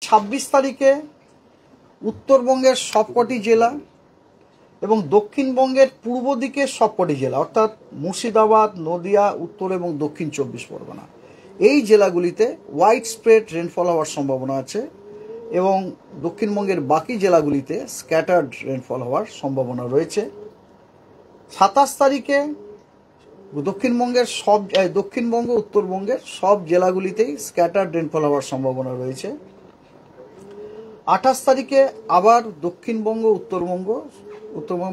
26 তারিখে উত্তরবঙ্গের সবকটি জেলা এবং দক্ষিণবঙ্গের পূর্ব দিকের সবকটি জেলা অর্থাৎ মুর্শিদাবাদ, নদিয়া, উত্তর এবং দক্ষিণ 24 পরগনা এই জেলাগুলিতে ওয়াইড স্প্রেড রেনফল হওয়ার সম্ভাবনা আছে এবং দক্ষিণবঙ্গের বাকি জেলাগুলিতে স্ক্যাটার্ড রেনফল হওয়ার সম্ভাবনা রয়েছে। 27 তারিখে দক্ষিণবঙ্গ উত্তরবঙ্গের সব জেলাগুলিতেই স্ক্যাটার্ড রেনফল হওয়ার সম্ভাবনা রয়েছে। 28 তারিখে আবার দক্ষিণবঙ্গ উত্তরবঙ্গ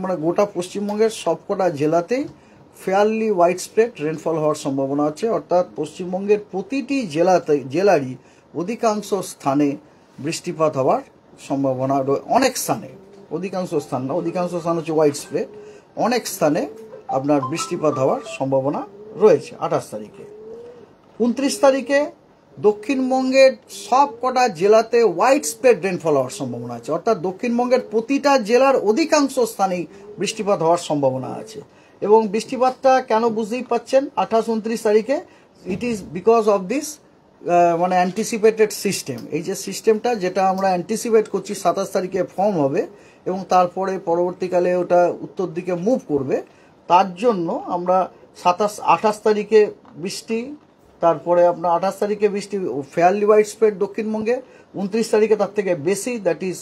মানে গোটা পশ্চিমবঙ্গের সবকটা জেলাতেই ফেয়ারলি ওয়াইড স্প্রেড রেনফল হওয়ার সম্ভাবনা আছে, অর্থাৎ পশ্চিমবঙ্গের প্রতিটি জেলারই অধিকাংশ স্থানে বৃষ্টিপাত হওয়ার সম্ভাবনা অনেক স্থানে, অধিকাংশ স্থান হচ্ছে ওয়াইড স্প্রেড, অনেক স্থানে আপনার বৃষ্টিপাত হওয়ার সম্ভাবনা রয়েছে 28 তারিখে। 29 তারিখে দক্ষিণবঙ্গের সব কটা জেলাতে ওয়াইড স্প্রেড রেনফল হওয়ার সম্ভাবনা আছে, অর্থাৎ দক্ষিণবঙ্গের প্রতিটা জেলার অধিকাংশ স্থানেই বৃষ্টিপাত হওয়ার সম্ভাবনা আছে। এবং বৃষ্টিপাতটা কেন বুঝতেই পাচ্ছেন 28-29 তারিখে, it is because of this মানে অ্যান্টিসিপেটেড সিস্টেম। এই যে সিস্টেমটা যেটা আমরা অ্যান্টিসিপেট করছি 27 তারিখে ফর্ম হবে এবং তারপরে পরবর্তীকালে ওটা উত্তর দিকে মুভ করবে, তার জন্য আমরা 28 তারিখে বৃষ্টি, তারপরে আপনার 28 তারিখে বৃষ্টি ফেয়ারলি ওয়াইড স্প্রেড দক্ষিণবঙ্গে, 29 তারিখে তার থেকে বেশি, দ্যাট ইজ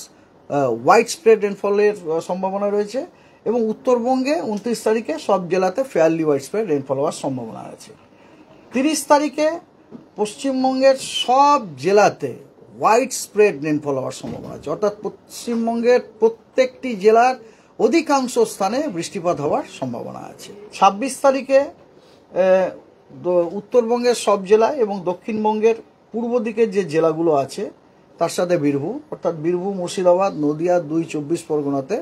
ওয়াইড স্প্রেড রেনফলের সম্ভাবনা রয়েছে এবং উত্তরবঙ্গে 29 তারিখে সব জেলাতে ফেয়ারলি ওয়াইড স্প্রেড রেনফল হওয়ার সম্ভাবনা আছে। 30 তারিখে পশ্চিমবঙ্গের সব জেলাতে ওয়াইড স্প্রেড রেনফল হওয়ার সম্ভাবনা আছে, অর্থাৎ পশ্চিমবঙ্গের প্রত্যেকটি জেলার অধিকাংশ স্থানে বৃষ্টিপাত হওয়ার সম্ভাবনা আছে। 26 তারিখে উত্তরবঙ্গের সব জেলা এবং দক্ষিণবঙ্গের পূর্ব দিকের যে জেলাগুলো আছে তার সাথে বীরভূম, অর্থাৎ বীরভূম, মুর্শিদাবাদ, নদিয়া 24 পরগনাতে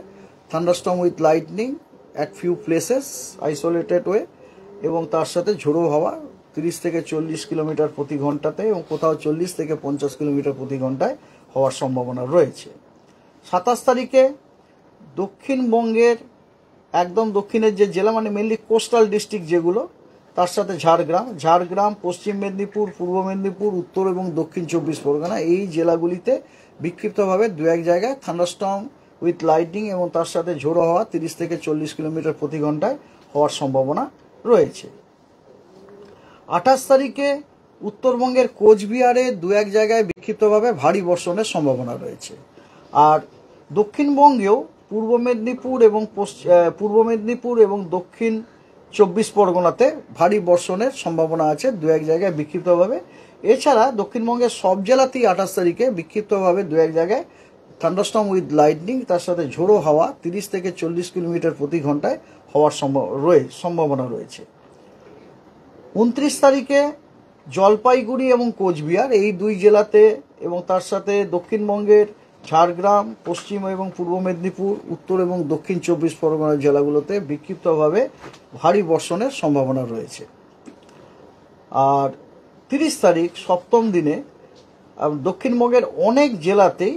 thunderstorm with lightning at few places isolated way এবং তার সাথে ঝোড়ো হাওয়া 30 থেকে 40 কিলোমিটার প্রতি ঘন্টাতে এবং কোথাও 40 থেকে 50 কিলোমিটার প্রতি ঘন্টায় হওয়ার সম্ভাবনা রয়েছে। 27 তারিখে দক্ষিণবঙ্গের একদম দক্ষিণের যে জেলা মানে মেনলি কোস্টাল ডিস্ট্রিক্ট যেগুলো, তার সাথে ঝাড়গ্রাম, পশ্চিম মেদিনীপুর, পূর্ব মেদিনীপুর, উত্তর এবং দক্ষিণ 24 পরগনা এই জেলাগুলিতে বিক্ষিপ্তভাবে দু এক জায়গায় থান্ডারস্টর্ম উইথ লাইটনিং এবং তার সাথে ঝোড়ো হাওয়া 30 থেকে 40 কিলোমিটার প্রতি ঘন্টায় হওয়ার সম্ভাবনা রয়েছে। 28 তারিখে উত্তরবঙ্গের কোচবিহারে দু এক জায়গায় বিক্ষিপ্তভাবে ভারী বর্ষণের সম্ভাবনা রয়েছে। আর দক্ষিণবঙ্গেও পূর্ব মেদিনীপুর এবং দক্ষিণ 24 পরগনাতে ভারী বর্ষণের সম্ভাবনা আছে দু এক জায়গায় বিক্ষিপ্তভাবে। এছাড়া দক্ষিণবঙ্গের সব জেলাতেই 28 তারিখে বিক্ষিপ্তভাবে দু এক জায়গায় থান্ডারস্টর্ম উইথ লাইটনিং তার সাথে ঝোড়ো হাওয়া 30 থেকে 40 কিলোমিটার প্রতি ঘন্টায় হওয়ার সম্ভাবনা রয়েছে। 29 তারিখে জলপাইগুড়ি এবং কোচবিহার এই দুই জেলাতে এবং তার সাথে দক্ষিণবঙ্গের ঝাড়গ্রাম, পশ্চিম এবং পূর্ব মেদিনীপুর, উত্তর এবং দক্ষিণ 24 পরগনা জেলাগুলোতে বিক্ষিপ্তভাবে ভারী বর্ষণের সম্ভাবনা রয়েছে। আর 30 তারিখ সপ্তম দিনে দক্ষিণবঙ্গের অনেক জেলাতেই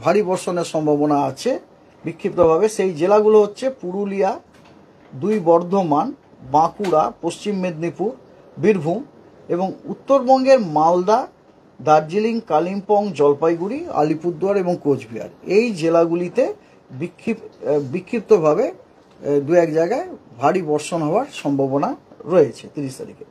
ভারী বর্ষণের সম্ভাবনা আছে বিক্ষিপ্তভাবে। সেই জেলাগুলো হচ্ছে পুরুলিয়া, 2 বর্ধমান, বাঁকুড়া, পশ্চিম মেদিনীপুর, বীরভূম এবং উত্তরবঙ্গের মালদা, দার্জিলিং, কালিম্পং, জলপাইগুড়ি, আলিপুরদুয়ার এবং কোচবিহার এই জেলাগুলিতে বিক্ষিপ্তভাবে দু এক জায়গায় ভারী বর্ষণ হওয়ার সম্ভাবনা রয়েছে 30 তারিখে।